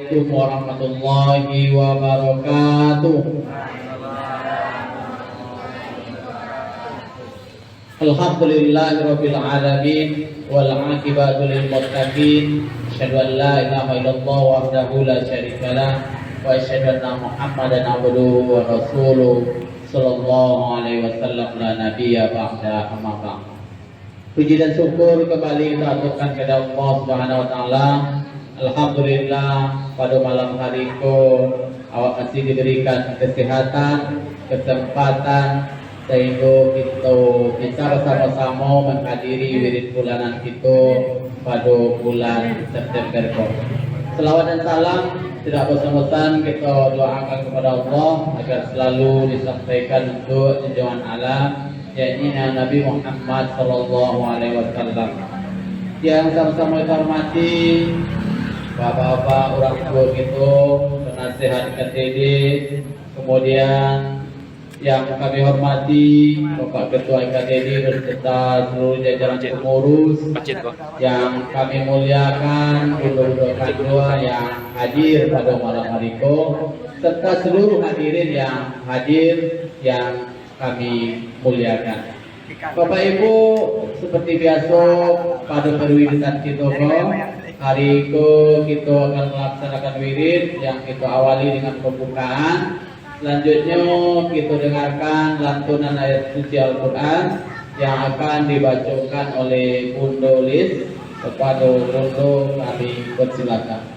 Assalamualaikum warahmatullahi wabarakatuh. Alhamdulillahirabbil alamin wal 'aqibatu lil muttaqin. Asyhadu an la ilaha illallah wahdahu la syarikalah wa asyhadu anna Muhammadan abduhu wa rasuluh sallallahu alaihi wasallam la nabiyya ba'da amma ba'd. Puji dan syukur kembali kita aturkan kepada Allah Subhanahu wa taala. Alhamdulillah pada malam hari itu awak masih diberikan kesehatan, kesempatan sehingga kita bersama-sama menghadiri wirid bulanan kita pada bulan September. Selawat dan salam tidak bosan-bosan kita doakan kepada Allah agar selalu disampaikan untuk junjungan alam, yakni Nabi Muhammad sallallahu alaihi wasallam. Yang sama-sama kita hormati bapak-bapak orang tua kita, penasihat KTD, kemudian yang kami hormati Bapak Ketua KTD beserta seluruh jajaran pengurus, yang kami muliakan guru-guru kedua yang hadir pada malam hari ini, serta seluruh hadirin yang hadir yang kami muliakan. Bapak Ibu, seperti biasa pada perwiridan kita hari ini kita akan melaksanakan wirid yang kita awali dengan pembukaan. Selanjutnya kita dengarkan lantunan ayat suci Al-Quran yang akan dibacakan oleh Bundo Lis. Kepada Bundo kami persilakan.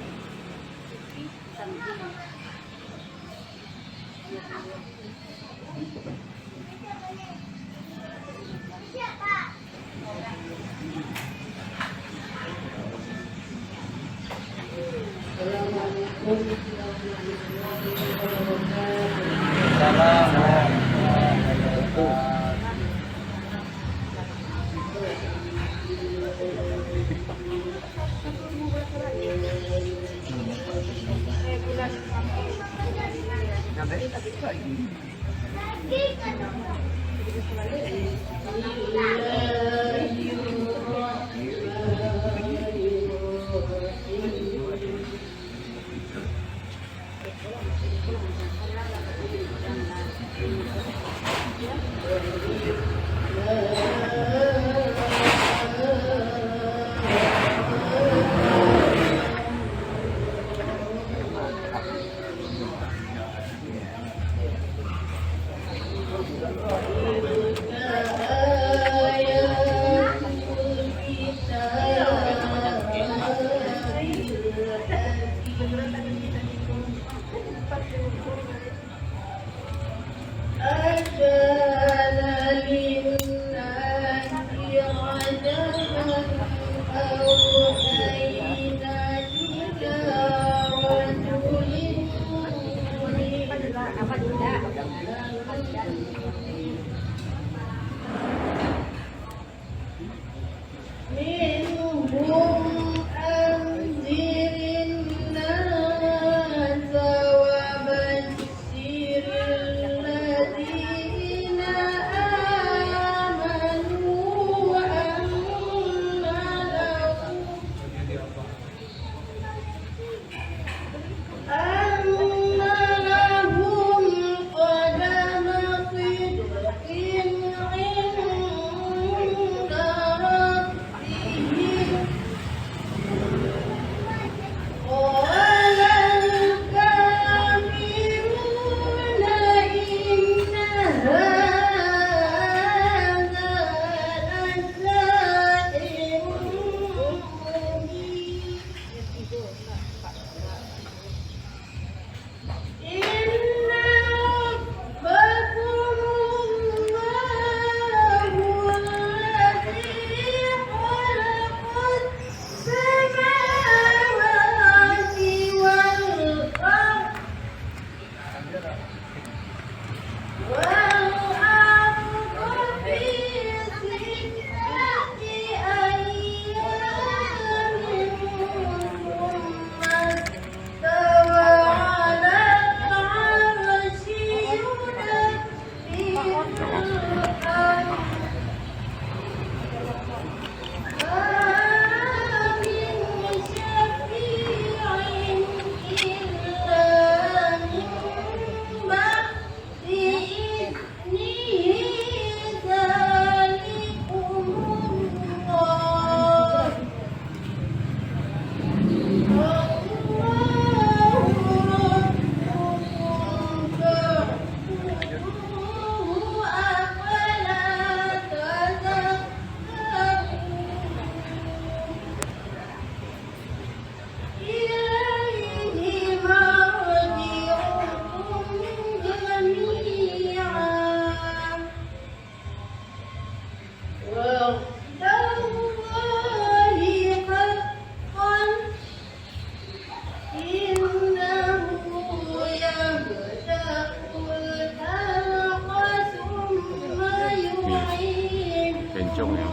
ujung ya.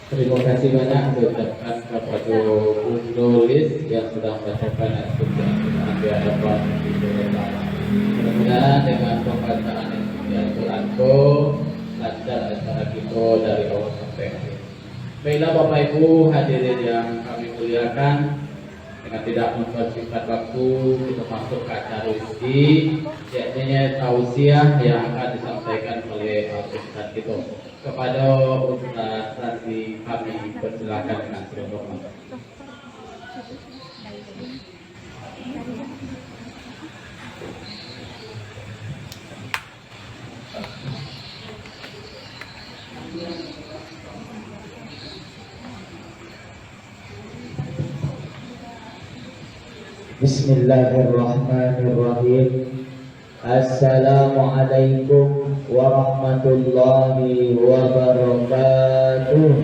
Terima kasih banyak diucapkan kepada penulis yang sudah membacakan Al-Quran di hadapan kita. Mudah-mudahan dengan pembacaan Al-Quran lancar acara kita dari awal sampai akhir. Baiklah Bapak Ibu hadirin yang kami muliakan, dengan tidak mempersingkat waktu kita masuk ke acara inti, yakni tausiah yang akan disampaikan oleh Ustaz kita. Kepada Ustaz Razi kami persilakan dengan segala hormat. Bismillahirrahmanirrahim. Assalamualaikum warahmatullahi wabarakatuh.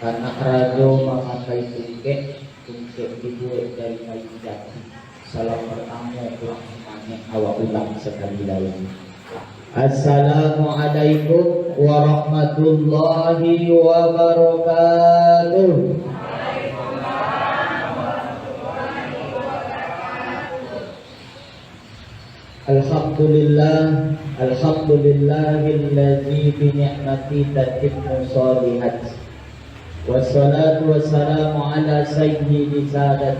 Anak rajo memakai tungkek dibuat dari kayu jati. Salam pertama kurang semuanya awak ulang sekali lagi. Assalamualaikum warahmatullahi wabarakatuh. Alhamdulillah, alhamdulillahilladzi bi ni'mati tatimmu shalihat. Wassalatu wassalamu ala sayyidi sadat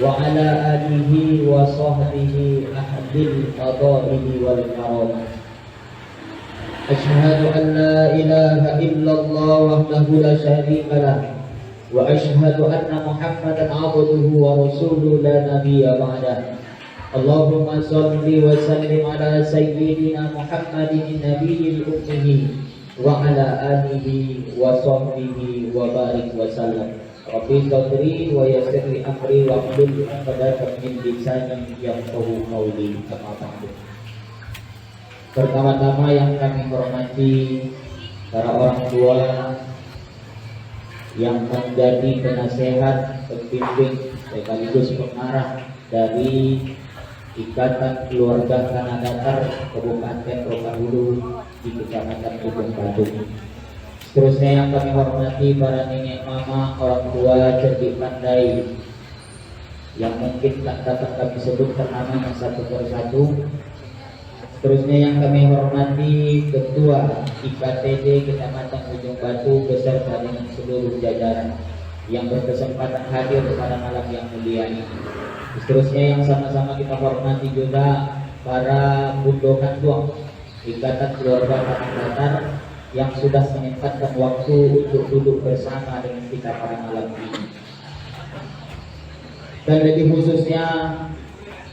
wa ala alihi wa sahbihi ahdil fadaili wal karamat. Asyhadu an la ilaha illallah wahdahu la syarika lah wa asyhadu anna Muhammadan abduhu wa rasuluhu la nabiyya ba'dah. Allahumma salli wa sallim ala sayyidina Muhammadin nabiyil ummi wa ala alihi wa sahbihi wa barik wa sallam. Rabbi sadri wa yassir li amri wa hlul 'uqdatam min lisani yafqahu qawli. Pertama-tama yang kami hormati para orang tua yang menjadi penasehat, pembimbing sekaligus pengarah dari Ikatan Keluarga Tanah Datar Kabupaten Rokahulu di Kecamatan Ujung Batu. Seterusnya yang kami hormati para nenek mama, orang tua cerdik pandai yang mungkin tak dapat kami sebutkan namanya satu persatu. Seterusnya yang kami hormati Ketua IKTD Kecamatan Ujung Batu beserta dengan seluruh jajaran yang berkesempatan hadir pada malam yang mulia ini. Seterusnya yang sama-sama kita hormati juga para bundokan tuang Ikatan Keluarga Tanah Datar yang sudah menyempatkan waktu untuk duduk bersama dengan kita pada malam ini. Dan lebih khususnya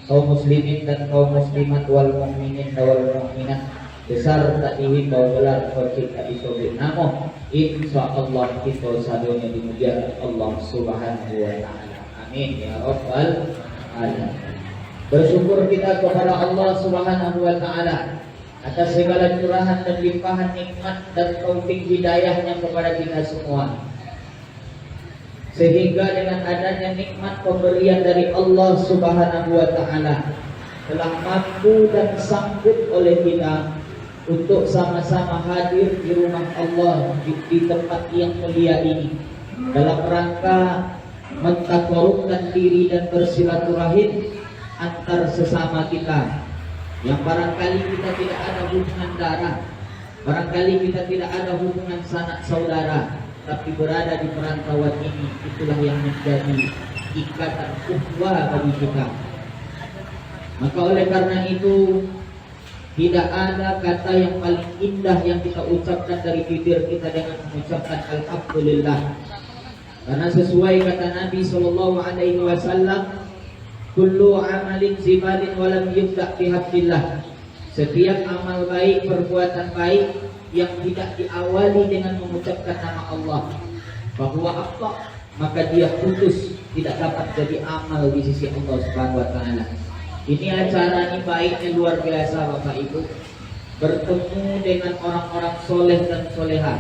kaum muslimin dan kaum muslimat wal mukminin wal mukminat besar tadihi kau gelar kita disobek namo insyaallah kita sadonya dimuliakan Allah Subhanahu wa taala. Amin ya rabbal alamin. Bersyukur kita kepada Allah Subhanahu wa taala atas segala curahan dan limpahan nikmat dan taufik hidayahnya kepada kita semua, sehingga dengan adanya nikmat pemberian dari Allah Subhanahu wa taala telah mampu dan sanggup oleh kita untuk sama-sama hadir di rumah Allah di tempat yang mulia ini dalam rangka mentakorubkan diri dan bersilaturahim antar sesama kita yang barangkali kita tidak ada hubungan darah, barangkali kita tidak ada hubungan sanak saudara, tapi berada di perantauan ini, itulah yang menjadi ikatan ukhuwah bagi kita. Maka oleh karena itu, tidak ada kata yang paling indah yang kita ucapkan dari bibir kita dengan mengucapkan alhamdulillah. Karena sesuai kata Nabi sallallahu alaihi wasallam, kullu amalin zibalin walam yubda' bihamdillah. Setiap amal baik, perbuatan baik yang tidak diawali dengan mengucapkan nama Allah, bahwa apa, maka dia putus, tidak dapat jadi amal di sisi Allah Subhanahu wa taala. Ini acara ini baiknya luar biasa Bapak Ibu, bertemu dengan orang-orang soleh dan soleha,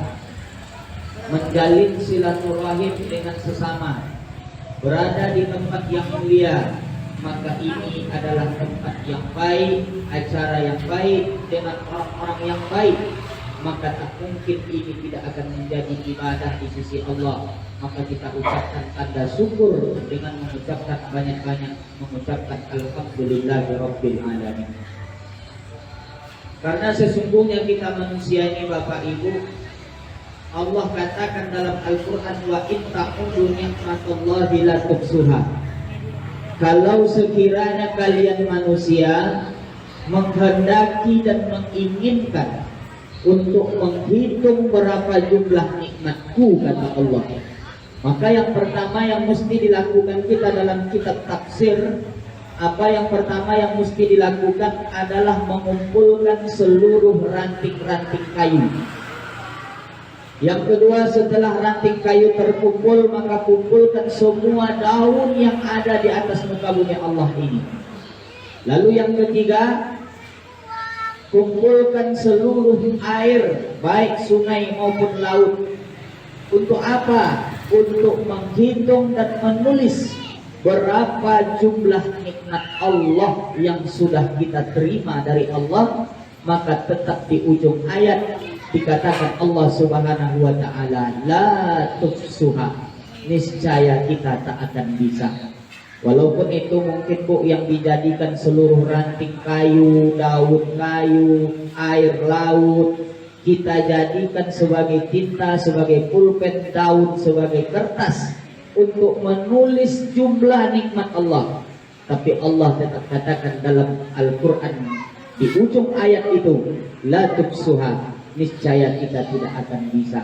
menjalin silaturahim dengan sesama, berada di tempat yang mulia. Maka ini adalah tempat yang baik, acara yang baik dengan orang-orang yang baik. Maka tak mungkin ini tidak akan menjadi ibadah di sisi Allah. Maka kita ucapkan tanda syukur dengan mengucapkan banyak-banyak, mengucapkan alhamdulillahirabbil alamin. Karena sesungguhnya kita manusia ini Bapak Ibu, Allah katakan dalam Al-Quran, wa in ta'udu ni'matallahi la tuhsuha. Kalau sekiranya kalian manusia menghendaki dan menginginkan untuk menghitung berapa jumlah nikmatku, kata Allah, maka yang pertama yang mesti dilakukan kita dalam kitab tafsir, apa yang pertama yang mesti dilakukan adalah mengumpulkan seluruh ranting-ranting kayu. Yang kedua, setelah ranting kayu terkumpul, maka kumpulkan semua daun yang ada di atas muka bumi Allah ini. Lalu yang ketiga, kumpulkan seluruh air, baik sungai maupun laut. Untuk apa? Untuk menghitung dan menulis berapa jumlah nikmat Allah yang sudah kita terima dari Allah. Maka tetap di ujung ayat dikatakan Allah Subhanahu wa taala, la tuhsuha, niscaya kita tak akan bisa. Walaupun itu mungkin Bu yang dijadikan seluruh ranting kayu, daun kayu, air laut, kita jadikan sebagai tinta, sebagai pulpen, daun sebagai kertas untuk menulis jumlah nikmat Allah. Tapi Allah tetap katakan dalam Al-Quran di ujung ayat itu, la tuhsuha, niscaya kita tidak akan bisa.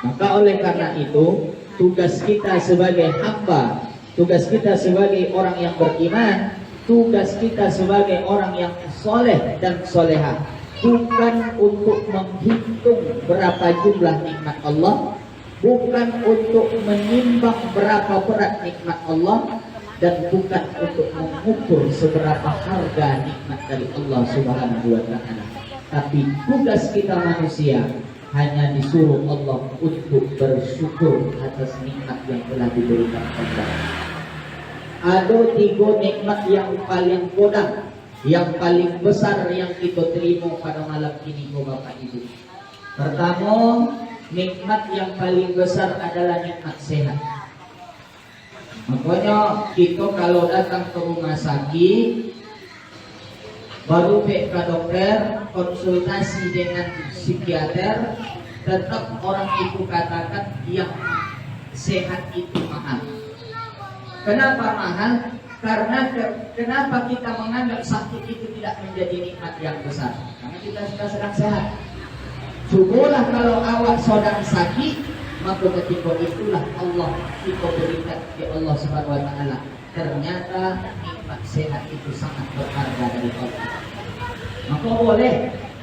Maka oleh karena itu, tugas kita sebagai hamba, tugas kita sebagai orang yang beriman, tugas kita sebagai orang yang soleh dan soleha, bukan untuk menghitung berapa jumlah nikmat Allah, bukan untuk menimbang berapa berat nikmat Allah, dan bukan untuk mengukur seberapa harga nikmat dari Allah Subhanahu wa taala. Tapi tugas kita manusia hanya disuruh Allah untuk bersyukur atas nikmat yang telah diberikan Allah. Ada 3 nikmat yang paling kodam, yang paling besar yang kita terima pada malam ini Bapak Ibu. Pertama, nikmat yang paling besar adalah nikmat sehat. Makanya kita kalau datang ke rumah sakit, baru ke dokter, konsultasi dengan psikiater, tetap orang itu katakan yang sehat itu mahal. Kenapa mahal? Karena kenapa kita menganggap sakit itu tidak menjadi nikmat yang besar? Karena kita sudah sedang sehat. Syukurlah kalau awak sedang sakit, maka ketika itulah Allah kita berikan di Allah Subhanahu wa taala. Ternyata nikmat sehat itu sangat berharga dari Allah. Maka boleh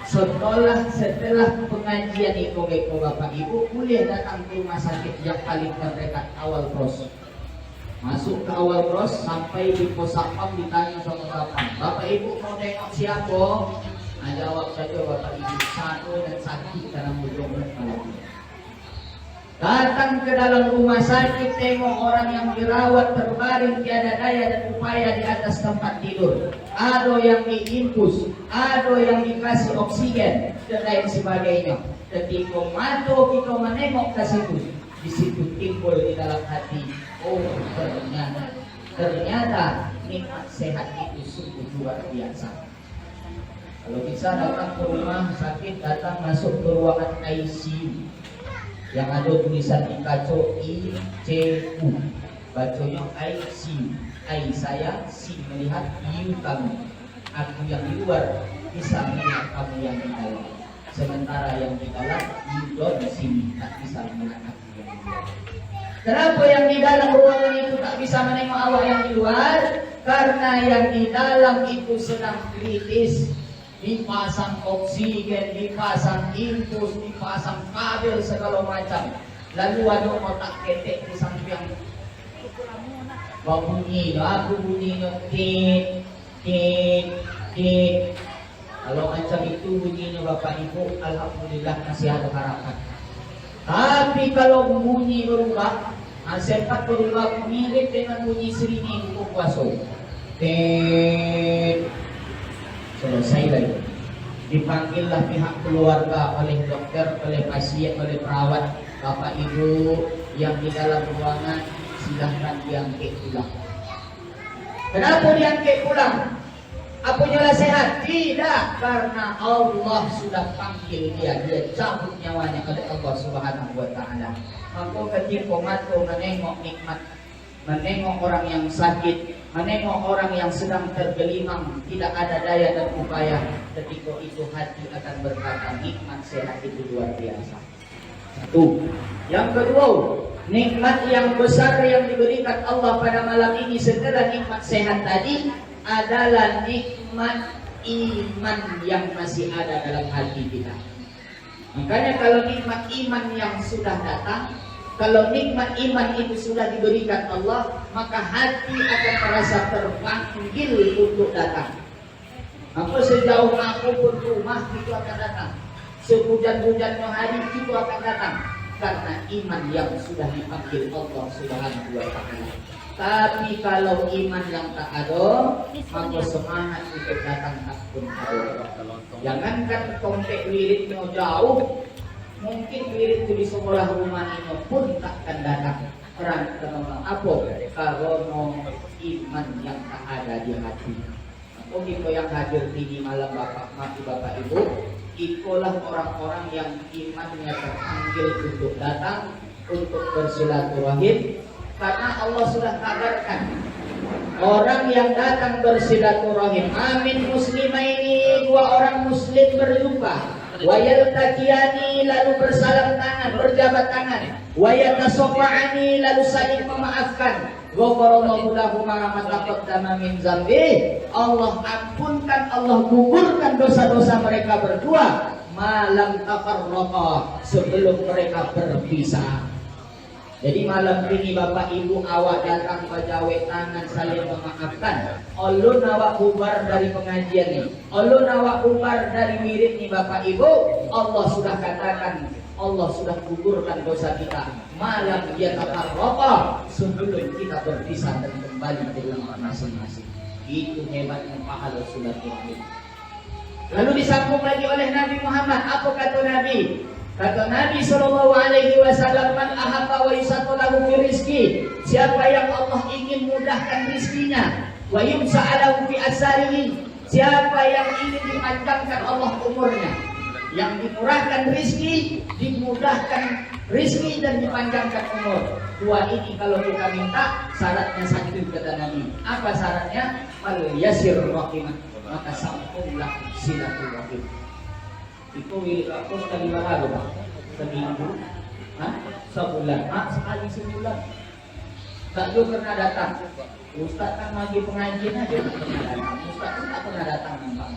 setelah pengajian itu Bapak Ibu boleh datang ke rumah sakit yang paling terdekat awal pros. Masuk ke awal pros sampai di pos satpam ditanya sama satpam, Bapak Ibu mau tengok siapa? Nah, jawab saja Bapak Ibu, satu dan sakit dalam hidupnya kalau datang ke dalam rumah sakit, tengok orang yang dirawat terbaring tiada daya dan upaya di atas tempat tidur. ada yang diinfus, ada yang dikasih oksigen dan lain sebagainya. Ketika mata kita menengok ke situ, di situ timbul di dalam hati, oh ternyata nikmat sehat itu sungguh luar biasa. Kalau bisa datang ke rumah sakit, datang masuk ke ruangan ICU yang ada tulisan di kaca ICU, bacanya ICU. I saya, si melihat, you kamu. Aku yang di luar bisa melihat kamu yang di dalam. Sementara yang di dalam, you don't see me, tak bisa melihat aku yang di luar. Kenapa yang di dalam ruangan itu tak bisa menengok awak yang di luar? Karena yang di dalam itu sedang kritis. Dipasang oksigen, dipasang infus, dipasang kabel segala macam. Lalu ada otak ketek di samping. Kau bunyi, aku bunyi tit. Kalau macam itu bunyinya Bapak Ibu, alhamdulillah masih ada harapan. Tapi kalau bunyi berubah, sempat berubah mirip dengan bunyi sirine buku puasa. Selesai lagi. Dipanggillah pihak keluarga oleh dokter, oleh pasien, oleh perawat. Bapak Ibu yang di dalam ruangan, silahkan diangkat pulang. Kenapa diangkat pulang? Apanya sehat? Tidak, karena Allah sudah panggil dia cabut nyawanya oleh Allah Subhanahu wa Ta'ala. Maka ketika mata menengok nikmat, menengok orang yang sakit, menengok orang yang sedang tergelimang, tidak ada daya dan upaya, ketika itu hati akan berkata nikmat sehat itu luar biasa. Satu. Yang kedua, nikmat yang besar yang diberikan Allah pada malam ini setelah nikmat sehat tadi adalah nikmat iman yang masih ada dalam hati kita. Makanya kalau nikmat iman yang sudah datang, kalau nikmat iman itu sudah diberikan Allah, maka hati akan merasa terpanggil untuk datang. Maka sejauh apapun rumah itu akan datang, sehujan-hujannya hari itu akan datang, karena iman yang sudah dipanggil Allah Subhanahu wa Ta'ala. Tapi kalau iman yang tak ada, maka semangat untuk datang tak pun ada. Jangankan kontak wiridnya jauh, mungkin wirid di sekolah rumah ini pun takkan datang. Karena apa? Karena iman yang tak ada di hati. Maka kita yang hadir di malam Bapak Ibu, itulah orang-orang yang imannya terpanggil untuk datang, untuk bersilaturahim. Karena Allah sudah kabarkan orang yang datang bersilaturahim, amin muslimaini, dua orang muslim berjumpa, wa yaltaqiyani, lalu bersalam tangan, berjabat tangan, wa yatasafa'ani, lalu saling memaafkan, ghafarallahu lahum ma taqaddama min dzambi, Allah ampunkan, Allah gugurkan dosa-dosa mereka berdua, malam tafarraqa, sebelum mereka berpisah. Jadi malam ini Bapak Ibu awak datang berjawe tangan saling memaafkan. Allah nawak bubar dari pengajian ini, Allah nawak bubar dari wirid ini Bapak Ibu. Allah sudah katakan, Allah sudah gugurkan dosa kita. Malam dia tafarraqa, sebelum kita berpisah dan kembali ke rumah masing-masing. Itu hebatnya pahala silaturahim. Lalu disambung lagi oleh Nabi Muhammad. Apa kata Nabi? Kata Nabi SAW, man ahabba wa yusatolahu fi rizki, siapa yang Allah ingin mudahkan rizkinya, wa yumsa'alahu fi asarihi, siapa yang ingin dipanjangkan Allah umurnya, yang dimurahkan rizki, dimudahkan rizki dan dipanjangkan umur. Dua ini kalau kita minta, syaratnya satu kata Nabi. Apa syaratnya? Al yasir rahimah, maka sambunglah silaturahim. Itu aku sekali berapa Pak? Seminggu? Sebulan? Sekali sebulan. Tak juga pernah datang. Ustaz kan lagi pengajian aja tak pernah datang. Ustaz kan tak pernah datang nampak.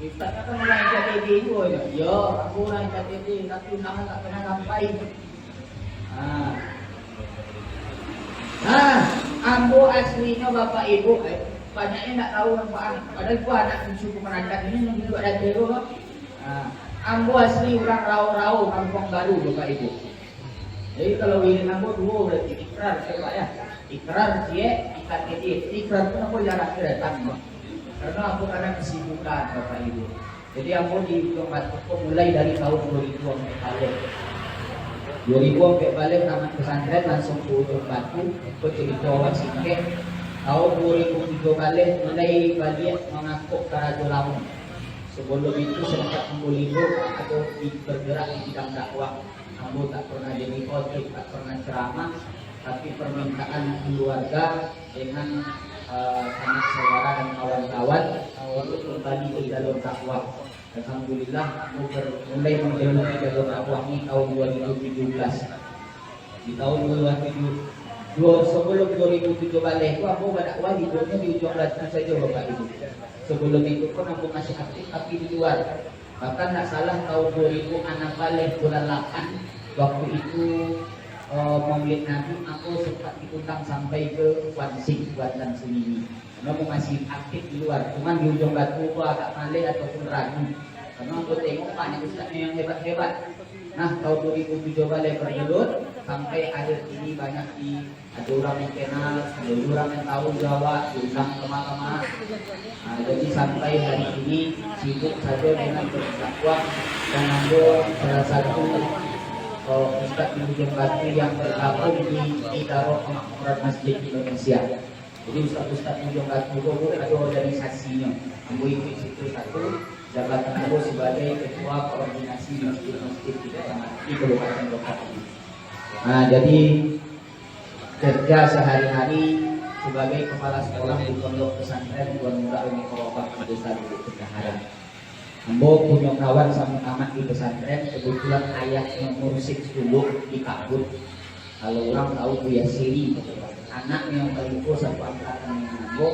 Ustaz kan mulai KTP itu aja. Ya, aku mulai KTP tapi nama tak pernah sampai. Ambo aslinya Bapak Ibu banyaknya tak tahu manfaat. Padahal gua anak cucu pemerintah ini juga ada teror. Ambo asli orang Rau-Rau, Kampung Baru Bapak Ibu. Jadi kalau wirid ambo dua berarti ikrar Pak ya. Ikrar dia, ikat dia. Ikrar pun aku jarang datang. Karena aku karena kesibukan Bapak Ibu. Jadi aku di ujung batu mulai dari tahun 2000 sampai balik. 2000 sampai balik nama pesantren langsung ke ujung batu, ikut jadi Jawa Singkek. Tahun 2003 balik mulai balik mengakuk ke Raja Lamun. Sebelum itu sempat libur atau bergerak di bidang dakwah. Aku tak pernah jadi khotib, tak pernah ceramah, tapi permintaan keluarga dengan anak saudara dan kawan-kawan untuk kembali ke jalur dakwah. Alhamdulillah, aku mulai menjalani jalur dakwah ini tahun 2017. Di tahun 2007, sebelum 2007 balik itu aku berdakwah hidupnya di ujung batu saja Bapak Ibu. Sebelum itu pun aku masih aktif tapi di luar. Bahkan tak salah tahun 2000 anak balik bulan 8 waktu itu Maulid Nabi aku sempat diundang sampai ke Wansing, Buatan Sunimi. Karena aku masih aktif di luar. Cuman di ujung batu aku agak malih ataupun ragu. Karena aku tengok banyak ustaznya yang hebat-hebat. Nah tahun 2007 balik bergelut sampai akhir ini banyak ada orang yang kenal, ada orang yang tahu Jawa, diundang kemana-mana. Nah, jadi sampai hari ini sibuk saja dengan berdakwah dan ambil salah satu Ustaz di ujung batu yang bergabung di Darul Makmurat Masjid Indonesia. Jadi Ustaz di ujung batu itu ada organisasinya. Aku ikut situ satu, jabatan aku sebagai ketua koordinasi masjid-masjid di Kabupaten Bekasi. Nah, jadi kerja sehari-hari sebagai kepala sekolah di pondok pesantren Tuan Muda Umi Korobak Desa Bukit Daharan. Ambo punya kawan sama amat di pesantren, kebetulan ayahnya mursyid dulu di Kabut. Kalau orang tahu Buya Siri, anaknya yang paling tua satu angkatan dengan Ambo,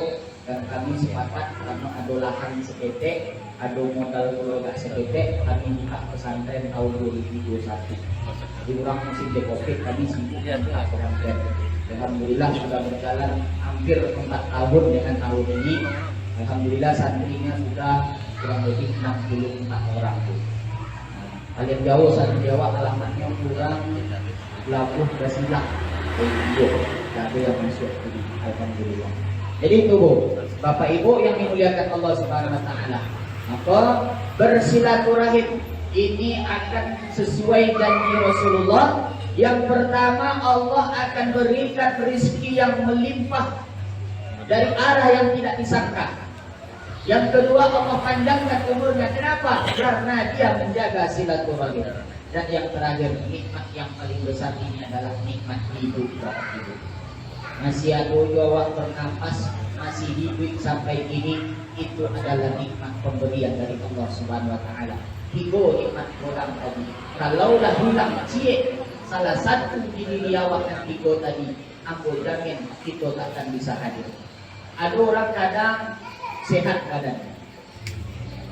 dan kami sepakat karena ada lahan sepetek, ada modal keluarga sepetek, kami buka pesantren tahun 2021. Jadi orang musim Covid kami sibuk dengan pesantren. Alhamdulillah sudah berjalan hampir 4 tahun dengan tahun ini. Alhamdulillah santrinya sudah kurang lebih 64 orang. Kalian jauh satu Jawa alamatnya kurang Labuh Basilah. Ada yang masuk ini. Alhamdulillah. Jadi itu Bu, Bapak Ibu yang dimuliakan Allah Subhanahu wa taala. Maka bersilaturahim ini akan sesuai janji Rasulullah. Yang pertama, Allah akan berikan rezeki yang melimpah dari arah yang tidak disangka. Yang kedua, Allah panjangkan umurnya. Kenapa? Karena dia menjaga silaturahim. Dan yang terakhir, nikmat yang paling besar ini adalah nikmat hidup. Masih ada nyawa bernapas, masih hidup sampai ini, itu adalah nikmat pemberian dari Allah Subhanahu wa taala. Tiga nikmat orang tadi. Kalaulah hilang cie salah satu di diri awak yang tiga tadi, aku jamin kita tak akan bisa hadir. Ada orang kadang sehat badannya,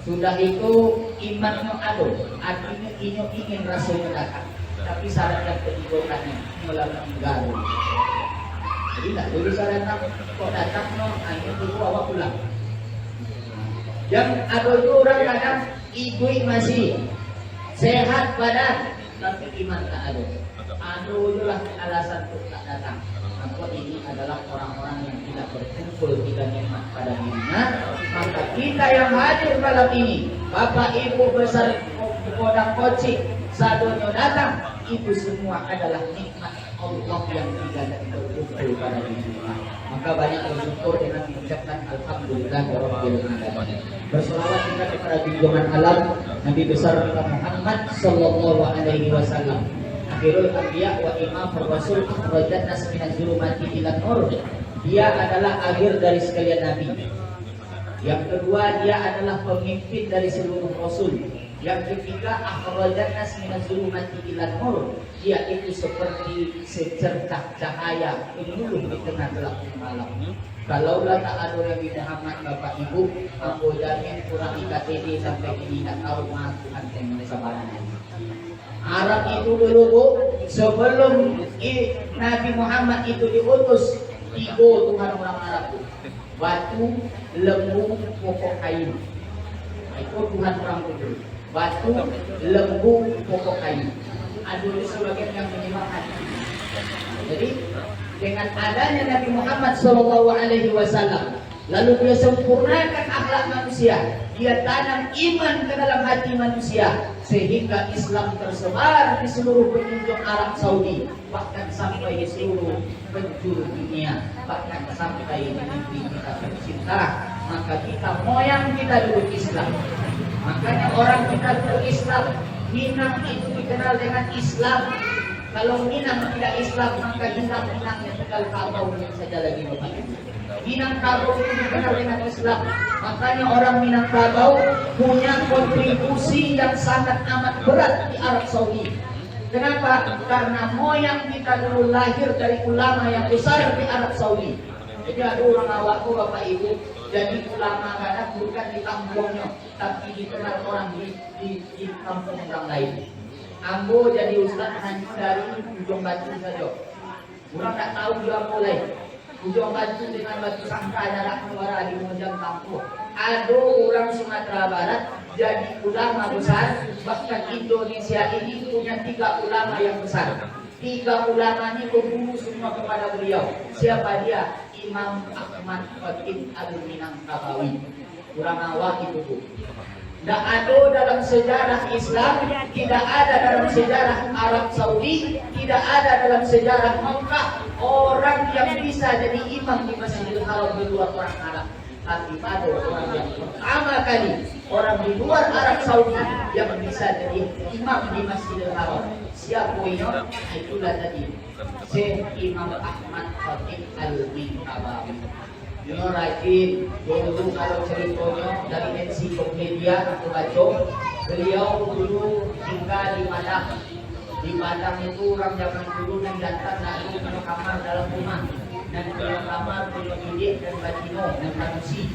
sudah itu imannya ada, artinya ingin rasanya datang, tapi syarat yang ketiga tadi melalui garu. Jadi tak boleh syarat kok datang no, hanya tunggu awak pulang. Yang ada itu orang kadang ibu masih sehat badan, tapi iman tak ada. Aduhlah alasan untuk tak datang. Maka ini adalah orang-orang yang tidak berkumpul tidak nikmat pada dirinya. Maka kita yang hadir malam ini, Bapak Ibu besar Kodang Kocik, sadonya datang, itu semua adalah nikmat Allah yang tidak berkumpul pada dirinya. Maka banyak bersyukur dengan mengucapkan Alhamdulillah ya Rabbil Alamin. Berselawat kita kepada junjungan alam Nabi besar kita Muhammad Sallallahu Alaihi Wasallam. Akhirul Anbiya wa Imam Rasul akhrajat nas minaz zulumati ila nur. Dia adalah akhir dari sekalian nabi. Yang kedua, dia adalah pemimpin dari seluruh rasul. Yang ketiga, akhrajat nas minaz zulumati ila nur. Dia itu seperti secercah cahaya penyuluh di tengah gelap malam. Kalaulah tak ada Nabi Muhammad Bapak Ibu, aku jamin kurang IKTD sampai ini tak tahu Tuhan yang sabarnya. Arab itu dulu Bu, sebelum Nabi Muhammad itu diutus, 3 Tuhan orang Arab Bu. Batu, lembu, pokok kayu. Itu Tuhan orang itu. Batu, lembu, pokok kayu. Ada sebagian yang menyembah. Jadi dengan adanya Nabi Muhammad SAW, Lalu dia sempurnakan akhlak manusia. Dia tanam iman ke dalam hati manusia. Sehingga Islam tersebar di seluruh penjuru Arab Saudi. Bahkan sampai di seluruh penjuru dunia. Bahkan sampai di negeri kita tercinta. Maka kita moyang kita dulu Islam. Makanya orang kita berislam. Minang itu dikenal dengan Islam. Kalau Minang tidak Islam, maka Minangnya tinggal Kabau saja lagi Bapak Ibu. Minangkabau itu dikenal dengan Islam. Makanya orang Minangkabau punya kontribusi yang sangat amat berat di Arab Saudi. Kenapa? Karena moyang kita dulu lahir dari ulama yang besar di Arab Saudi. Jadi ada orang awakku Bapak Ibu, jadi ulama kadang bukan di kampungnya, tapi dikenal orang di kampung orang lain. Ambo jadi ustaz hanya dari Ujung Batu saja. Orang tak tahu dia mulai. Ujung Batu dengan batu sangka jarak keluar di Mojang kampung. Ada orang Sumatera Barat jadi ulama besar. Bahkan Indonesia ini punya 3 ulama yang besar. 3 ulama ini berguru semua kepada beliau. Siapa dia? Imam Ahmad Khatib Al-Minangkabawi. Kurang awak itu Bu. Tidak ada dalam sejarah Islam, tidak ada dalam sejarah Arab Saudi, tidak ada dalam sejarah Mekah orang yang bisa jadi imam di Masjidil Haram di luar orang Arab. Tapi ada orang yang pertama kali orang di luar Arab Saudi yang bisa jadi imam di Masjidil Haram. Siapa itu? Itulah tadi Syekh Imam Ahmad Khatib Al-Minangkabawi. Dia rajin dulu kalau ceritanya dari ensiklopedia aku baca, beliau dulu tinggal di Padang. Di Padang itu orang zaman dulu yang datang nak punya kamar dalam rumah dan punya kamar punya bilik dan batino dan manusia.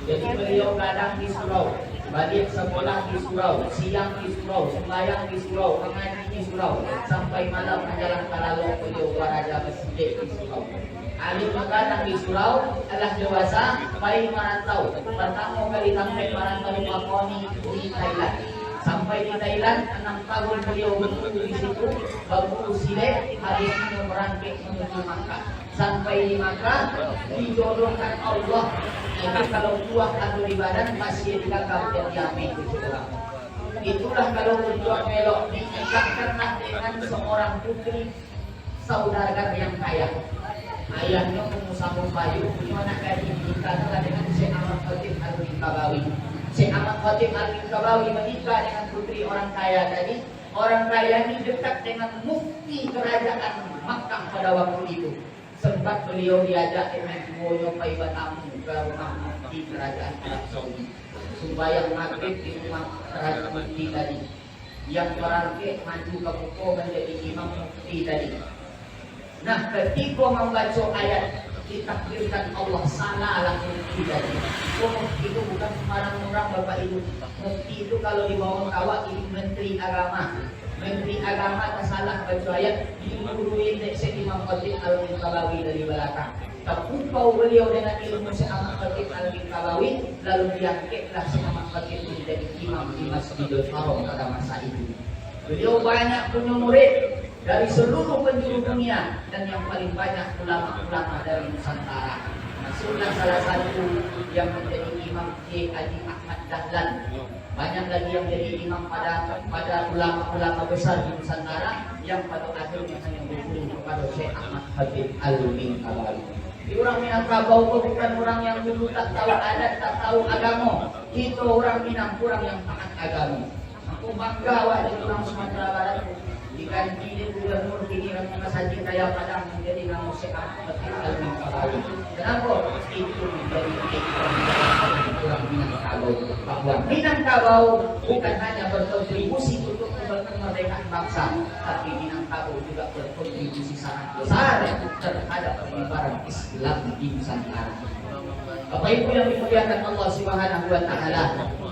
Jadi beliau kadang di surau, balik sekolah di surau, siang di surau, sembahyang di surau, mengaji di surau, sampai malam menjalan kalau beliau waraja masjid di surau. Alim kadang di surau, adalah dewasa, bayi merantau. Pertama kali sampai merantau di Papua di Thailand. Sampai di Thailand, 6 tahun beliau berguru di situ, baru silek, hari ini merangkik menuju Makkah. Sampai di Makkah, dijodohkan Allah. Jadi kalau kuat atau di badan masih dikagam dan diamin di situ. Itulah kalau berjuang melok diikatkanlah dengan seorang putri saudagar yang kaya. Ayahnya pengusaha bayu, gimana gaji menikah dengan Syekh Ahmad Khatib Al-Minangkabawi. Syekh Ahmad Khatib Al-Minangkabawi menikah dengan putri orang kaya tadi. Orang kaya ini dekat dengan mufti kerajaan Makkah pada waktu itu. Sempat beliau diajak dengan Moyo Paibatamu ke rumah mufti kerajaan Arab Saudi. Sembahyang maghrib di rumah kerajaan mufti tadi. Yang berangkat maju ke pokok menjadi imam mufti tadi. Nah, ketika membaca ayat ditakdirkan Allah salahlah mufti tadi. Mufti itu bukan sembarang orang Bapak Ibu. Mufti itu kalau di bawah kawat ini menteri agama. Menteri agama tak salah baca ayat diuruin Syekh Imam Khatib Al-Minangkabawi dari belakang. Terpukau beliau dengan ilmu Syekh Ahmad Khatib Al-Minangkabawi, lalu diangkatlah Syekh Ahmad Khatib menjadi imam di Masjidil Haram pada masa itu. Beliau banyak punya murid dari seluruh penjuru dunia dan yang paling banyak ulama-ulama dari Nusantara. Masuklah salah satu yang menjadi imam Kiai Haji Ahmad Dahlan. Banyak lagi yang jadi imam pada ulama-ulama besar di Nusantara yang pada akhirnya hanya berguru kepada Syekh Ahmad Khatib Al-Minangkabawi. Orang Minangkabau bukan orang yang dulu tak tahu adat, tak tahu agama. Itu orang Minang, orang yang taat agama. Aku bangga wajib orang Sumatera Barat. Diganti dia gubernur kini orang saja kaya Padang menjadi nama Syekh Ahmad Khatib Al-Minangkabawi. Kenapa? Itu menjadi orang Minangkabau. Bahwa Minangkabau bukan hanya berkontribusi untuk kemerdekaan bangsa, tapi Minangkabau juga berkontribusi sangat besar terhadap penyebaran Islam di Nusantara. Bapak Ibu yang dimuliakan Allah Subhanahu wa taala,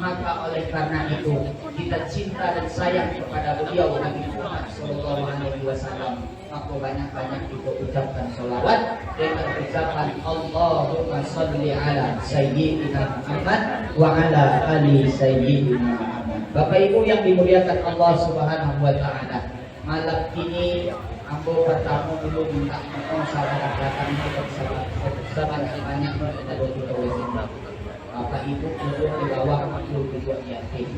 maka oleh karena itu kita cinta dan sayang kepada beliau Nabi Muhammad sallallahu alaihi wasallam. Maka banyak-banyak kita ucapkan sholawat dengan ucapan Allahumma sholli ala sayyidina Muhammad wa ala ali sayyidina Muhammad. Bapak Ibu yang dimuliakan Allah Subhanahu wa taala, malam ini ambo pertama dulu minta mohon sahabat belakang kita sebanyak-banyak kepada kita wajib. Bapak Ibu duduk di bawah duduk yatim.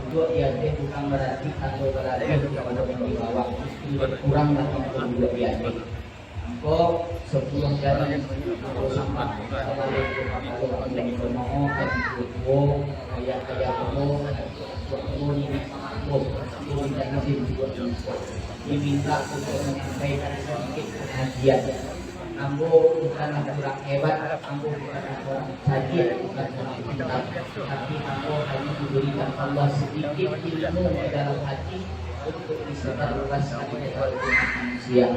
Duduk yatim bukan berarti atau berarti kepada di bawah kurang dari duduk yatim. Engkau sebelum jalan kalau sampah kembali ke kalau yang bermoho dan berdoa ayat berdoa ini dan masih diminta untuk menyampaikan sedikit pengajian. Ambo bukan kurang hebat, ambo bukan orang sajid, bukan orang pintar, tapi ambo hanya diberikan Allah sedikit ilmu dalam hati untuk disebarluaskan kepada manusia.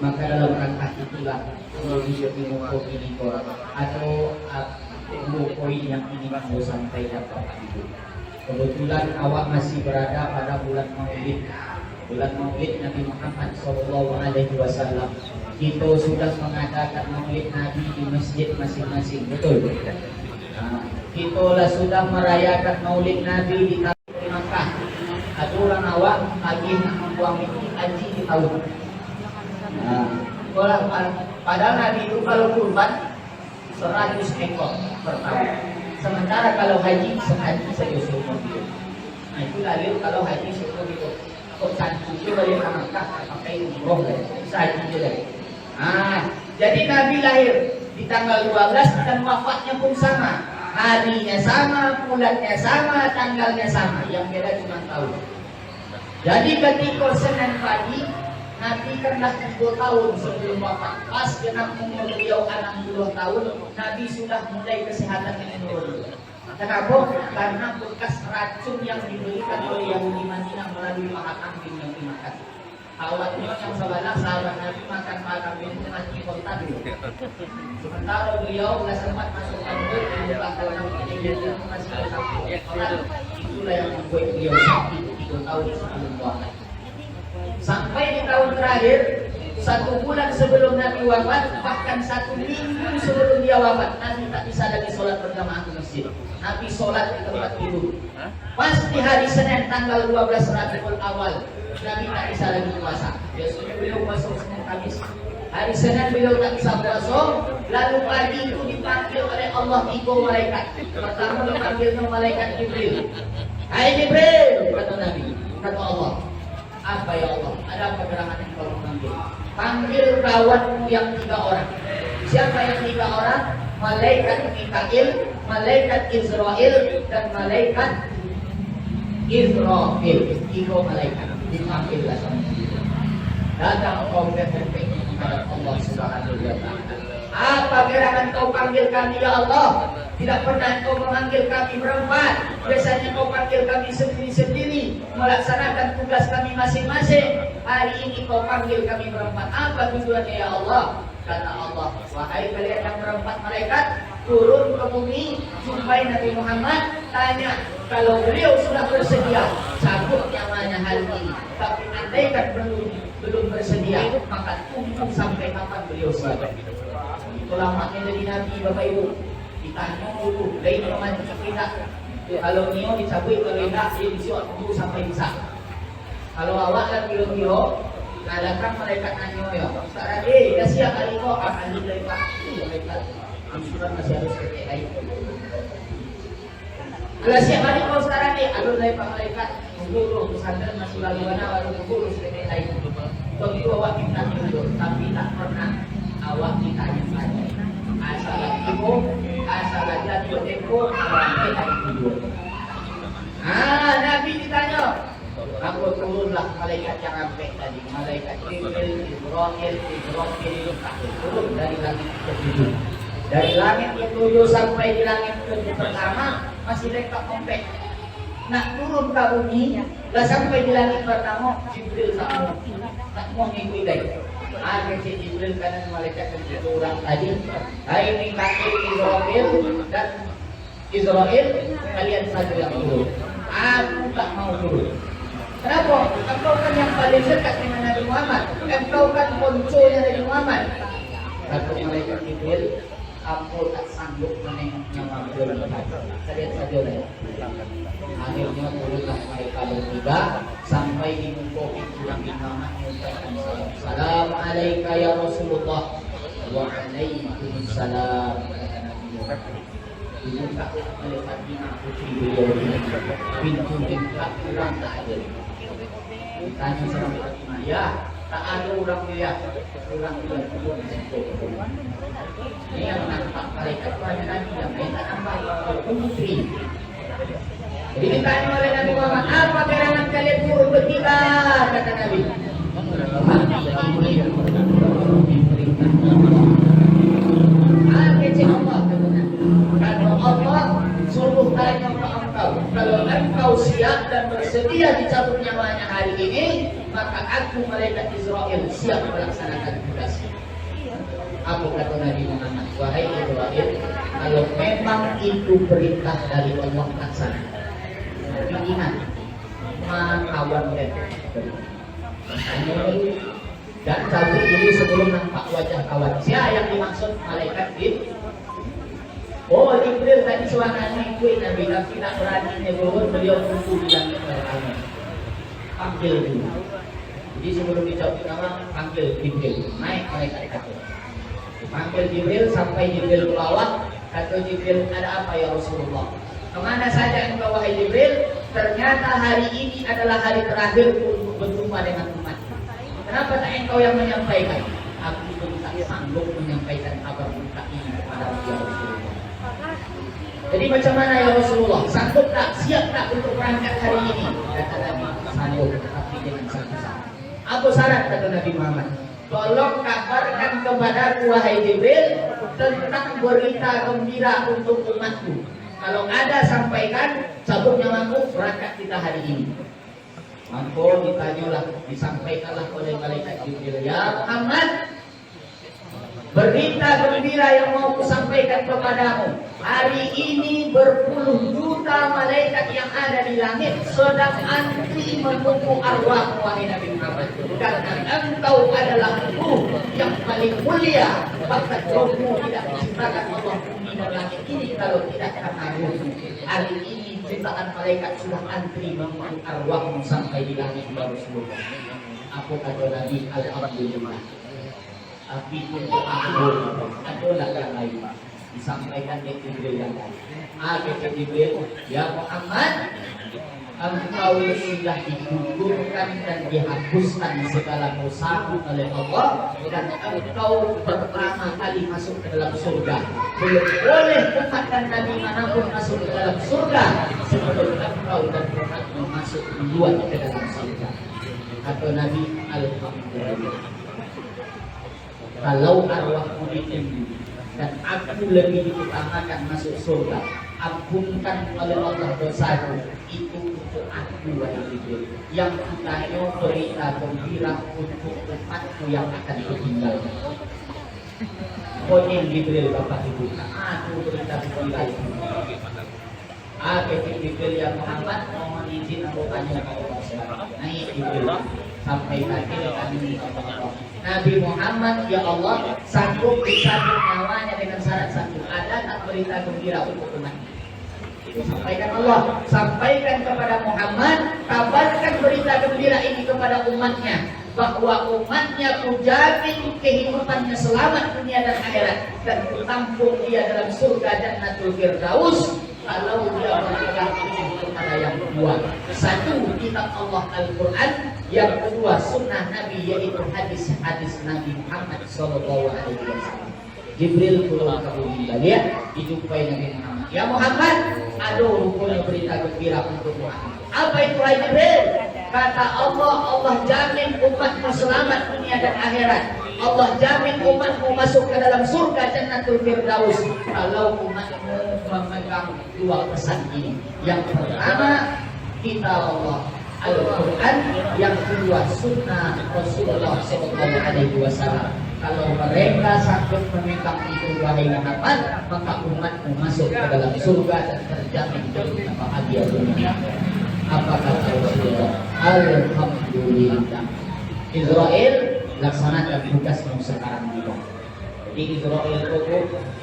Maka dalam rangka itulah ilmu ini atau ilmu poin yang ingin ambo sampaikan kepada Ibu. Kebetulan awak masih berada pada bulan Maulid Nabi Muhammad SAW. Kita sudah mengadakan Maulid Nabi di masjid masing-masing, betul? Nah, kita sudah merayakan Maulid Nabi di Makkah. Ada orang awak lagi nak membuang haji di tahun. Nah, padahal Nabi itu kalau kurban 100 ekor per tahun. Sementara kalau haji sehari saja seumur hidup. Nah itu lalu kalau haji seumur hidup. Kok cantik itu balik ke Makkah pakai umroh lah, haji juga. Jadi Nabi lahir di tanggal 12 dan wafatnya pun sama. Harinya sama, bulannya sama, tanggalnya sama. Yang beda cuma tahun. Jadi ketika Senin pagi Nabi kena 3 tahun sebelum wafat. Pas genap umur beliau 60 tahun, Nabi sudah mulai kesehatan menurun. Kenapa? Karena bekas racun yang diberikan oleh Yahudi Madinah melalui paha kambing yang dimakan. Awalnya yang sebelah sahabat Nabi makan paha kambing itu mati kontak. Sementara beliau tidak sempat masuk kandung di belakang Nabi itu masih sakit. Itulah yang membuat beliau sakit 3 tahun sebelum wafat. Sampai di tahun terakhir 1 bulan sebelum Nabi wafat, bahkan 1 minggu sebelum dia wafat, Nabi tak bisa lagi sholat berjamaah di masjid. Nabi sholat di tempat tidur. Pas di hari Senin tanggal 12 Rabiul Awal, Nabi tak bisa lagi puasa. Biasanya beliau puasa Senin Kamis. Hari Senin beliau tak bisa puasa. Lalu pagi itu dipanggil oleh Allah 3 malaikat. Pertama dipanggil malaikat Jibril. Hai Jibril, kata Nabi, kata Allah. Apa ya Allah? Ada apa gerangan yang kau panggil? Panggil kawanmu yang 3 orang. Siapa yang 3 orang? Malaikat Mikail, malaikat Israel, dan malaikat Israfil. 3 malaikat dipanggillah sama dia. Datang kau berpikir kepada Allah Subhanahu wa Ta'ala. Apa gerangan kau panggil kami ya Allah? Tidak pernah kau memanggil kami berempat. Biasanya kau panggil kami sendiri-sendiri, melaksanakan tugas kami masing-masing. Hari ini kau panggil kami berempat. Apa tujuannya ya Allah? Kata Allah, wahai kalian yang berempat malaikat, turun ke bumi, jumpai Nabi Muhammad, tanya, kalau beliau sudah bersedia, cabut nyamanya hari ini. Tapi andaikan belum bersedia, maka tunggu sampai kapan beliau siap. Itulah maknya jadi Nabi, Bapak Ibu. Ditanya dulu, lain teman kita. Kalau nio dicabut, kalau tidak, dia disuat tunggu sampai bisa. Kalau awak lah kilo-kilo, nadakan mereka nanya ya, sekarang dah siap kali kau akan dilepas. Mereka angsuran masih harus pakai lain. Kalau siap kali kau sekarang alur dari pak malaikat, tunggu pesantren masih lalu mana baru tunggu pakai lain. Begitu awak minta tidur, tapi tak pernah awak ditanya saja. Asal ibu, asal aja tempo, sampai hari tidur. Nabi ditanya. Aku turunlah malaikat yang sampai tadi, malaikat Jibril, Israfil, turun dari langit ke-7. Dari langit ke-7 sampai di langit ke-7 pertama masih dekat komplek. Nak turun ke bumi, lah sampai di langit pertama Jibril sama tak mau ngikut lagi. Ada si Jibril kanan malaikat ke-7 orang tadi. Hari ini kaki Israfil dan Israel kalian saja yang turun. Aku tak mau turun. Kenapa? Engkau kan yang paling dekat dengan Nabi Muhammad. Engkau kan ponconya Nabi Muhammad. Kata malaikat Jibril, aku tak sanggup menengoknya mampir. Kalian saja lah. Akhirnya turunlah mereka bertiga sampai di muka pintu Nabi Muhammad mengucapkan salam. Assalamualaikum ya Rasulullah. Waalaikumsalam. Dibuka oleh Fatimah putri beliau ini. Pintu dekat kurang tak ada. Ditanya sama Fatimah, ya tak ada orang lihat. Orang lihat belum sentuh. Ini yang nampak malaikat kepada Nabi yang minta nampak putri. Jadi ditanya oleh Nabi Muhammad, apa gerangan kalian turun bertiga? Kata Nabi. Kalau Allah suruh tanya ke engkau, kalau engkau siap dan bersedia dicabut nyawanya hari ini, maka aku malaikat Israel siap melaksanakan tugas. Apa kata Nabi Muhammad? Wahai Israel, kalau memang itu perintah dari Allah laksanakan. Tapi ingat, makawan dan cabut dulu sebelum nampak wajah kawan. Siapa yang dimaksud malaikat Jibril? Oh, Jibril tadi suaranya ikut Nabi, tapi tak berani nyebut, beliau tunggu di langit pertama. Panggil dulu. Jadi sebelum dicabut nama, panggil Jibril. Naik malaikat kata. Panggil Jibril sampai Jibril ke bawah. Kata Jibril, ada apa ya Rasulullah? Kemana saja engkau wahai Jibril? Ternyata hari ini adalah hari terakhir untuk berjumpa dengan umat. Kenapa tak engkau yang menyampaikan? Aku pun tak sanggup menyampaikan kabar berita ini kepada ya Rasulullah. Jadi macam mana ya Rasulullah? Sanggup tak? Siap tak untuk berangkat hari ini? Kata Nabi, sanggup, tapi dengan satu syarat. Apa syarat kata Nabi Muhammad? Tolong kabarkan kepadaku wahai Jibril tentang berita gembira untuk umatku. Kalau ada sampaikan, cabut nyawaku, berangkat kita hari ini. Maka ditanyalah, disampaikanlah oleh malaikat Jibril, ya Muhammad, berita gembira yang mau kusampaikan kepadamu. Hari ini berpuluh juta malaikat yang ada di langit sedang antri menunggu arwah wahai Nabi Muhammad. Karena engkau adalah ruh yang paling mulia. Bahkan rohmu tidak diciptakan Allah bumi dan langit ini kalau tidak karena ruh. Hari ini jutaan malaikat sudah antri menunggu arwahmu sampai di langit ya Rasulullah. Apa kata Nabi? Alhamdulillah. Tapi untuk aku adalah yang lain disampaikan di Jibril yang lain. Kata Jibril, ya Muhammad, engkau sudah digugurkan dan dihapuskan segala dosamu oleh Allah dan engkau pertama kali masuk ke dalam surga. Belum boleh umat dan Nabi manapun masuk ke dalam surga sebelum engkau dan umatmu masuk duluan ke dalam surga. Kata Nabi, alhamdulillah. Kalau arwahmu ditunggu dan aku lebih diutamakan masuk surga, ampunkan oleh Allah dosaku, itu untuk aku wahai Jibril. Yang kutanya berita gembira untuk umatku yang akan ditinggal. Pokoknya Jibril Bapak Ibu, aku berita gembira itu. Jibril yang Muhammad mohon izin aku tanya kepada Allah. Naik Jibril sampai kaki kami Allah. Nabi Muhammad, ya Allah, sanggup dicabut nyawanya dengan syarat satu. Ada tak berita gembira untuk umat? Sampaikan Allah, sampaikan kepada Muhammad, kabarkan berita gembira ini kepada umatnya, bahwa umatnya kujamin kehidupannya selamat dunia dan akhirat, dan kutampung dia dalam surga Jannatul Firdaus kalau dia berpegang kepada yang kedua. Satu, kitab Allah Al-Quran. Yang kedua, sunnah Nabi, yaitu hadis-hadis Nabi Muhammad SAW. Jibril pulang ke bumi balik, dijumpai Nabi Muhammad. Ya Muhammad, aduh rupanya berita gembira untuk Muhammad. Apa itu hai Jibril? Kata Allah, Allah jamin umatmu selamat dunia dan akhirat. Allah jamin umatmu masuk ke dalam surga Jannatul Firdaus kalau umatmu memegang dua pesan ini. Yang pertama, kitab Allah Al-Quran. Yang kedua, sunnah Rasulullah SAW. Kalau mereka sanggup memegang itu wahai Muhammad, maka umatmu masuk ke dalam surga dan terjamin hidupnya bahagia dunia. Apa kata Rasulullah? Alhamdulillah. Israel, laksanakan tugasmu sekarang juga. Jadi Israel itu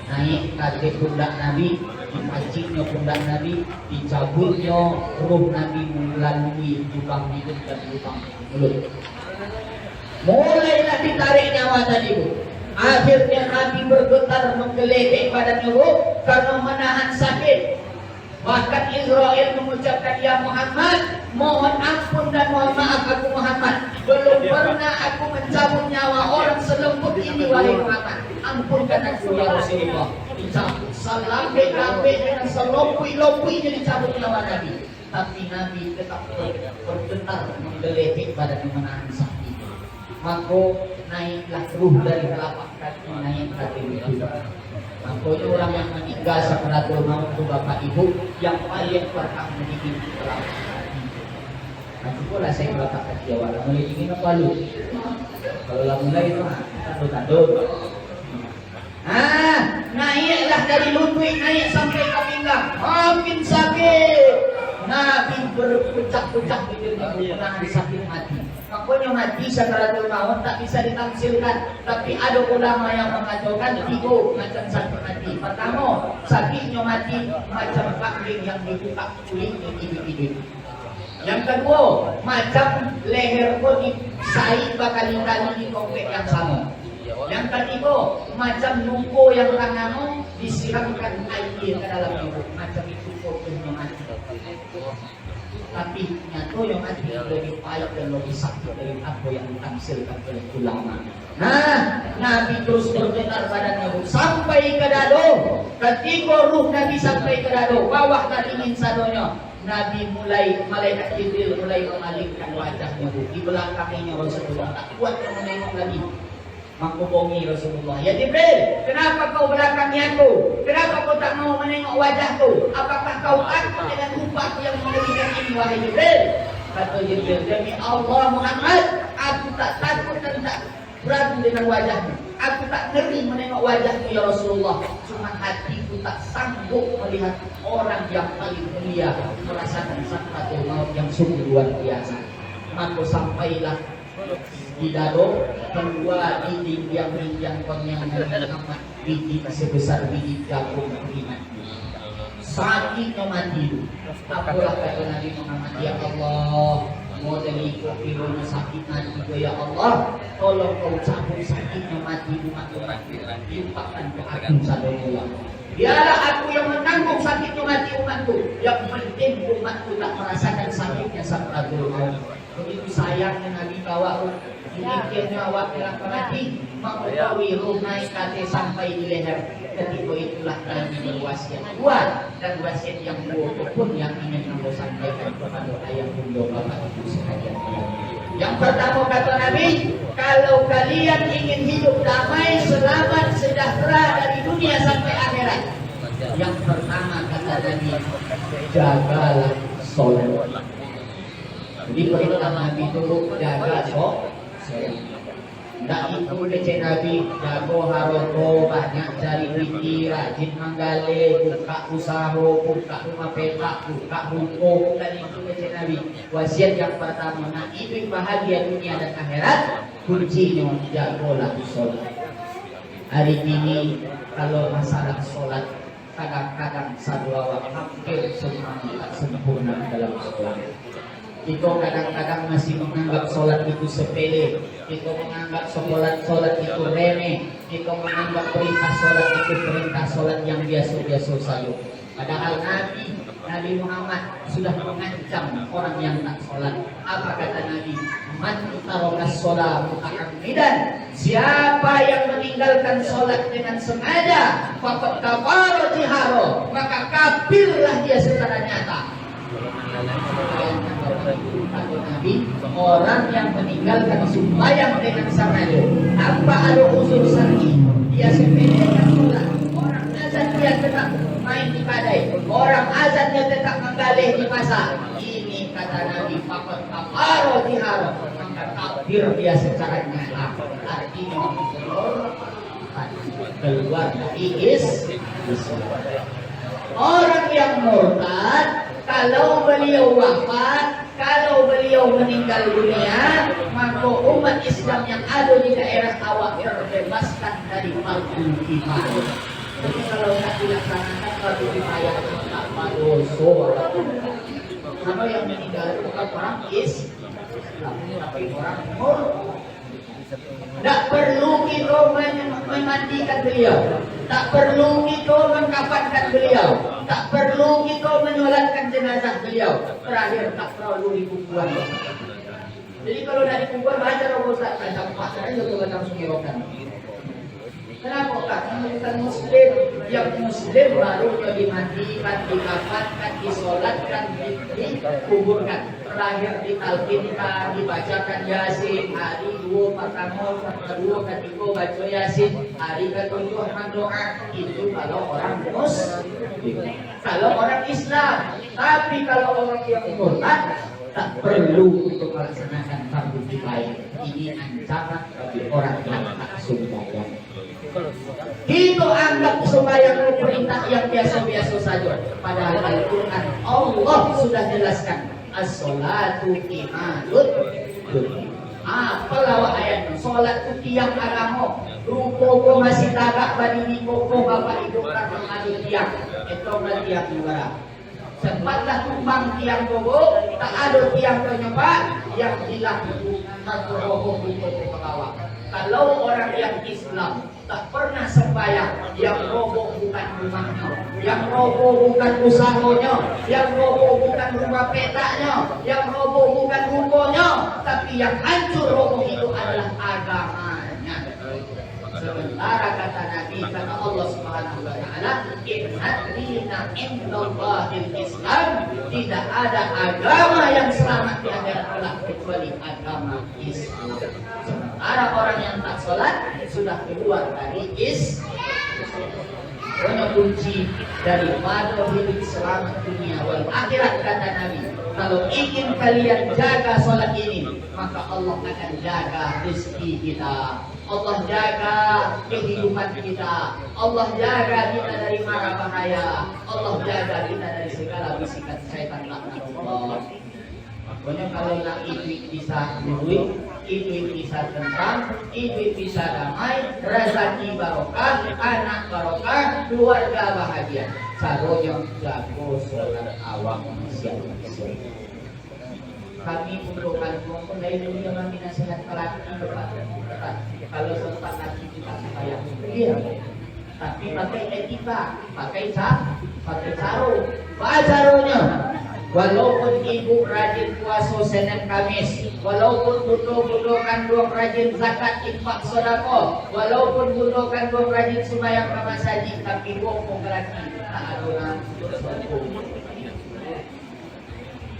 naik ke pundak Nabi, dipancingnya pundak Nabi, dicabutnya ruh Nabi melalui lubang hidung dan lubang mulut. Mulailah ditarik nyawa tadi Bu. Akhirnya Nabi bergetar menggeletek badannya karena menahan sakit. Bahkan Israel mengucapkan, ya Muhammad, mohon ampun dan mohon maaf aku Muhammad. Belum pernah aku mencabut nyawa orang selembut ini wahai Muhammad. Ampunkan aku ya Rasulullah. Dicabut sampai dengan selompui-lompuinya dicabut nyawa Nabi. Tapi Nabi tetap bergetar menggeletek badan menahan sakit. Maka naiklah ruh dari telapak kaki naik ke hati. Makanya orang yang meninggal sakaratul maut itu bapak ibu yang paling berhak meninggi telapak kaki. Nanti pula saya bapak kaki awal mulai ingin apa lu? Kalau lah mulai itu tanduk. Naiklah dari lutut naik sampai ke pinggang. Makin sakit. Nabi berpucak-pucak di menahan sakit hati. Makanya mati sakaratul maut tak bisa ditamsilkan. Tapi ada ulama yang mengatakan tiga macam sakit mati. Pertama, sakitnya mati macam kambing yang dibuka kulitnya hidup-hidup. Yang kedua, macam leher kau disait berkali-kali di komplek yang sama. Yang ketiga, macam nuko yang tanganmu disiramkan air ke dalam hidup. Macam itu fotonya mati. Tapi nyata yang mati lebih payah dan lebih sakit dari apa yang ditamsilkan oleh ulama. Nah, Nabi terus bergetar badannya sampai ke dado. Ketika ruh Nabi sampai ke dado, bawah tadi ingin sadonya, Nabi mulai, malaikat Jibril mulai mengalihkan wajahnya. Di belakangnya Rasulullah tak kuat menengok lagi. Menghubungi Rasulullah, ya Jibril, kenapa kau belakangi aku? Kenapa kau tak mau menengok wajahku? Apakah kau takut dengan upahku yang mengerikan ini, wahai Jibril? Kata Jibril, demi Allah Muhammad, aku tak takut dan tak ragu dengan wajahmu. Aku tak ngeri menengok wajahmu ya Rasulullah. Cuma hatiku tak sanggup melihat orang yang paling mulia merasakan sakaratul maut yang sungguh luar biasa. Maka sampailah di dado kedua dinding yang amat biji sebesar biji jagung keringat. Sakitnya mati. Apalah kata Nabi Muhammad, ya Allah, mau dari kopironya sakit mati ya Allah, tolong kau cabut sakitnya mati umat-umat, limpahkan ke aku sadaya. Biarlah aku yang menanggung sakitnya mati umatku. Yang penting umatku tak merasakan sakitnya sakaratul maut. Begitu sayangnya Nabi bawa dikirnya awak dalam mati, mengetahui ruh naik kate sampai di leher. Ketika itulah Nabi berwasiat kuat, dan wasiat yang kuat pun yang ingin kamu sampaikan kepada ayah bunda bapak ibu sekalian. Yang pertama kata Nabi, kalau kalian ingin hidup damai, selamat, sejahtera dari dunia sampai akhirat, yang pertama kata Nabi, jagalah sholat. Jadi perintah Nabi itu jaga sholat. Tak itu kece Nabi jago haroto banyak cari pikir, rajin menggali, buka usaha, buka rumah petak, buka ruko. Dan itu kece Nabi. Wasiat yang pertama, nah itu bahagia dunia dan akhirat, kuncinya jagolah sholat. Hari ini kalau masalah sholat, kadang-kadang sadwa hampir semua tak sempurna dalam sholat. Kita kadang-kadang masih menganggap sholat itu sepele. Kita menganggap sholat itu remeh. Kita menganggap perintah sholat itu perintah sholat yang biasa-biasa saja. Padahal Nabi Muhammad sudah mengancam orang yang tak sholat. Apa kata Nabi? Man tarokas sholat muta'ammidan. Siapa yang meninggalkan sholat dengan sengaja, faqad kafara jiharo, maka kafirlah dia secara nyata. Nabi, orang yang meninggalkan sembahyang dengan sengaja tanpa ada unsur syar'i, dia sepelekan sholat. Orang azan dia tetap main di badai, orang azan dia tetap menggalih di pasar. Ini kata Nabi, faqad kafara jiharo, maka kafir dia secara nyata. Artinya keluar dari Islam. Orang yang murtad, kalau beliau wafat, kalau beliau meninggal dunia, maka umat Islam yang ada di daerah awak terbebaskan dari fardu kifayah. Jadi kalau tak dilaksanakan fardu kifayah, tak dosa. Karena yang meninggal bukan orang Islam, tapi orang murtad. Nah, perlu kita memandikan beliau, tak perlu kita mengkafankan beliau, tak perlu kita menyolatkan jenazah beliau. Terakhir tak perlu dikuburan. Jadi kalau dari kubur baca Robo Ustaz, baca pasar aja tuh langsung dirokan. Kenapa? Karena bukan muslim. Yang muslim baru dimandikan, dikafankan, disolatkan, dikuburkan. Terakhir ditalkinkan, dibacakan Yasin. Hari 2 pertama, kedua, ketiga baca Yasin. Hari ketujuh doa. Itu kalau orang muslim. Kalau orang Islam. Tapi kalau orang yang murtad, tak perlu untuk melaksanakan fardu kifayah. Ini ancaman bagi orang yang tak sembahyang. Kita anggap sembahyang perintah yang biasa-biasa saja. Padahal Al-Quran Allah sudah jelaskan as-salatu imadud. Apalah ayatnya? Solat itu tiang agama. Ruko masih tagak badi di koko bapak ibu kan mengadu tiang. Itu tiang negara. Sempatlah tumbang tiang bobo, tak ada tiang penyebab yang hilang roboh itu pengawal. Kalau orang yang Islam tak pernah sembahyang, yang roboh bukan rumahnya, yang roboh bukan usahanya, yang roboh bukan rumah petaknya, yang roboh bukan rukonya, tapi yang hancur roboh itu adalah agamanya. Sementara kata Nabi, kata Allah Subhanahu wa taala, "Inna dina indallahil Islam." Tidak ada agama yang selamat di akhirat kelak kecuali agama Islam. Sementara orang yang tak sholat sudah keluar dari Islam. Pokoknya kunci daripada hidup selamat dunia wal akhirat kata Nabi, kalau ingin kalian jaga sholat ini, maka Allah akan jaga rezeki kita, Allah jaga kehidupan kita, Allah jaga kita dari mara bahaya, Allah jaga kita dari segala bisikan syaitan laknat Allah. Pokoknya kalau nak itu bisa duit, itu bisa tentang, itu bisa damai, rezeki barokah, anak barokah, keluarga bahagia. Caranya jago sholat awam siapa. Kami untuk kampung dari dunia kami nasihat pelati kalau sempat lagi kita supaya iya. Tapi pakai etika, pakai sarung. Apa caranya? Walaupun ibu rajin puasa Senin Kamis, walaupun butuh kandung rajin zakat infak sedekah, walaupun butuh kandung rajin sembahyang ke masjid, tapi bohong lagi tak ada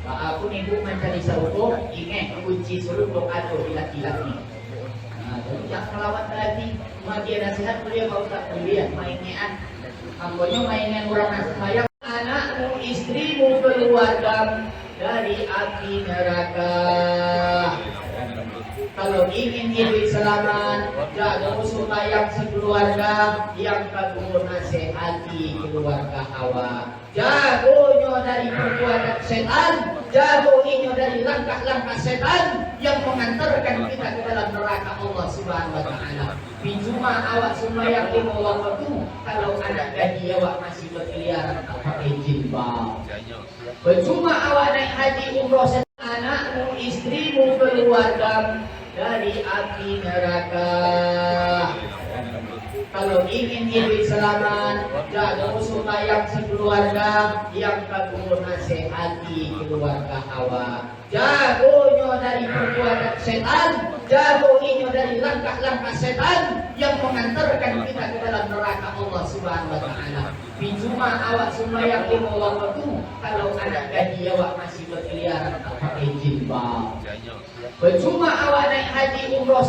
Walaupun ibu mencari serutuh, ingat kunci serutuh ada di laki-laki. Jadi jangan melawan lagi. Bagi nasihat beliau Pak Ustaz beliau mainan. Anggonya mainan orang sembahyang. Anakmu, istrimu, keluarga dari api neraka. Kalau ingin hidup selamat, jaga supaya sekeluarga yang kedua nasihati keluarga awak. Jagonya dari perbuatan setan, jagonya dari langkah-langkah setan yang mengantarkan kita ke dalam neraka Allah Subhanahu wa taala. Bijuma awak sembahyang 5 waktu, kalau anak gaji awak masih berkeliaran tak pakai jilbab. Percuma awak naik haji umroh anakmu, istrimu, keluarga dari api neraka. Kalau ingin hidup selamat, jaga supaya sekeluarga yang kedua nasihati keluarga awak. Jagonya dari perbuatan setan, jagonya dari langkah-langkah setan yang mengantarkan kita ke dalam neraka Allah Subhanahu wa taala. Bijuma awak sembahyang 5 waktu, kalau anak gaji awak masih berkeliaran tak pakai jilbab. Percuma awak naik haji umroh